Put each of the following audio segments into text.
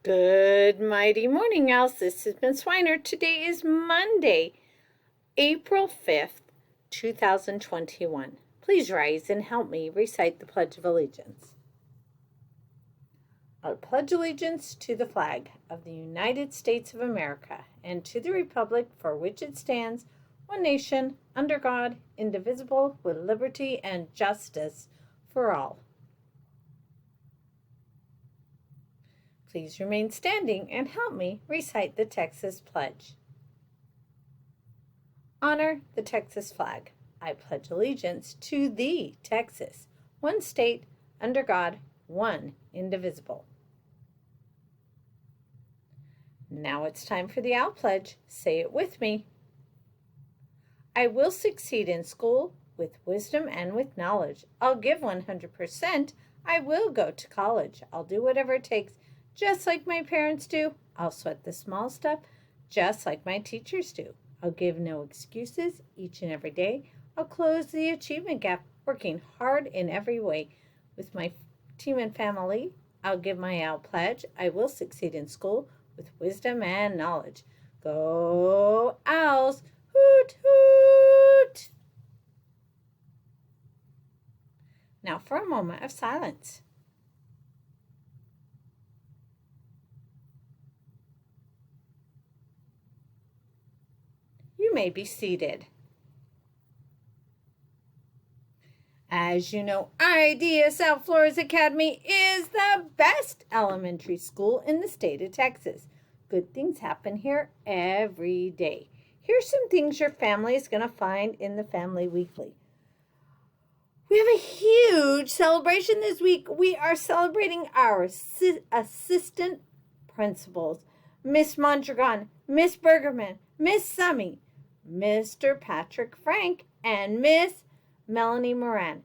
Good mighty morning, Owls. This is Miss Weiner. Today is Monday, April 5th, 2021. Please rise and help me recite the Pledge of Allegiance. I pledge allegiance to the flag of the United States of America and to the republic for which it stands, one nation, under God, indivisible, with liberty and justice for all. Please remain standing and help me recite the Texas Pledge. Honor the Texas flag. I pledge allegiance to thee, Texas, one state, under God, one indivisible. Now it's time for the Owl Pledge. Say it with me. I will succeed in school with wisdom and with knowledge. I'll give 100%. I will go to college. I'll do whatever it takes, just like my parents do. I'll sweat the small stuff, just like my teachers do. I'll give no excuses each and every day. I'll close the achievement gap, working hard in every way. With my team and family, I'll give my Owl Pledge. I will succeed in school with wisdom and knowledge. Go Owls! Hoot, hoot! Now for a moment of silence. You may be seated. As you know, Idea South Flores Academy is the best elementary school in the state of Texas. Good things happen here every day. Here's some things your family is going to find in the Family Weekly. We have a huge celebration this week. We are celebrating our assistant principals, Miss Mondragon, Miss Bergerman, Miss Summy, Mr. Patrick Frank, and Miss Melanie Moran.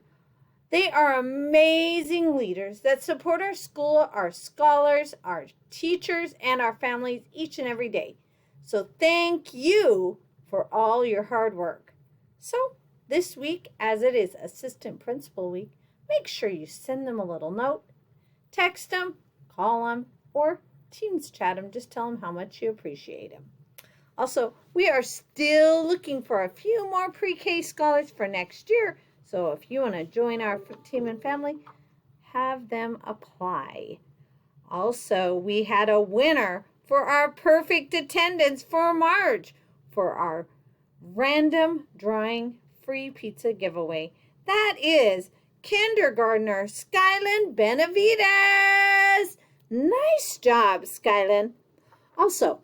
They are amazing leaders that support our school, our scholars, our teachers, and our families each and every day. So thank you for all your hard work. So this week, as it is Assistant Principal Week, make sure you send them a little note, text them, call them, or Teams chat them. Just tell them how much you appreciate them. Also, we are still looking for a few more pre-K scholars for next year. So if you want to join our team and family, have them apply. Also, we had a winner for our perfect attendance for March for our random drawing free pizza giveaway. That is kindergartner Skyland Benavides. Nice job, Skyland. Also,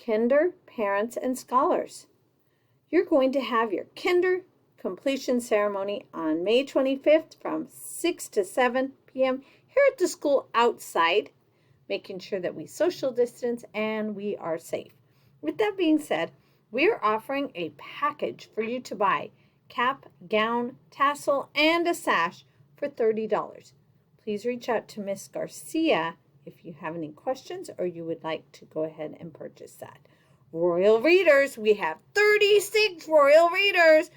Kinder parents and scholars, you're going to have your Kinder completion ceremony on May 25th from 6 to 7 p.m. here at the school outside, making sure that we social distance and we are safe. With that being said, we are offering a package for you to buy: cap, gown, tassel, and a sash for $30. Please reach out to Miss Garcia if you have any questions or you would like to go ahead and purchase that. Royal Readers, we have 36 Royal Readers,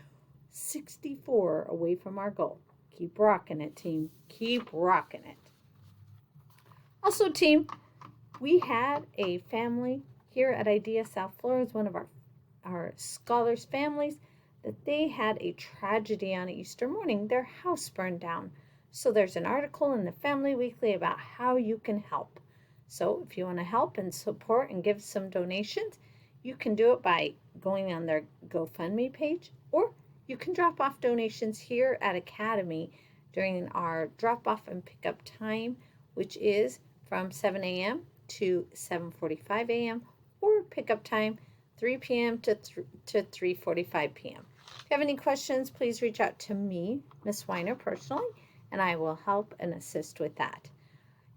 64 away from our goal. Keep rocking it, team. Keep rocking it. Also, team, we had a family here at Idea South Flores, one of our scholars' families, that they had a tragedy on Easter morning. Their house burned down. So there's an article in the Family Weekly about how you can help. So if you want to help and support and give some donations, you can do it by going on their GoFundMe page, or you can drop off donations here at Academy during our drop-off and pick-up time, which is from 7 a.m. to 7:45 a.m., or pick-up time 3 p.m. to 3:45 p.m. If you have any questions, please reach out to me, Miss Weiner, personally, and I will help and assist with that.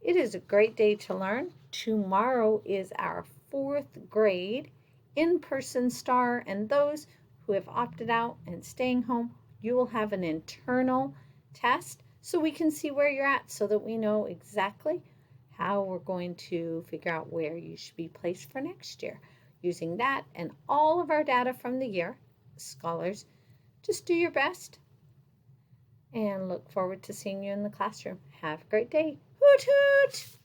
It is a great day to learn. Tomorrow is our 4th grade in-person STAR, and those who have opted out and staying home, you will have an internal test so we can see where you're at, so that we know exactly how we're going to figure out where you should be placed for next year. Using that and all of our data from the year, scholars, just do your best and look forward to seeing you in the classroom. Have a great day. Hoot, hoot!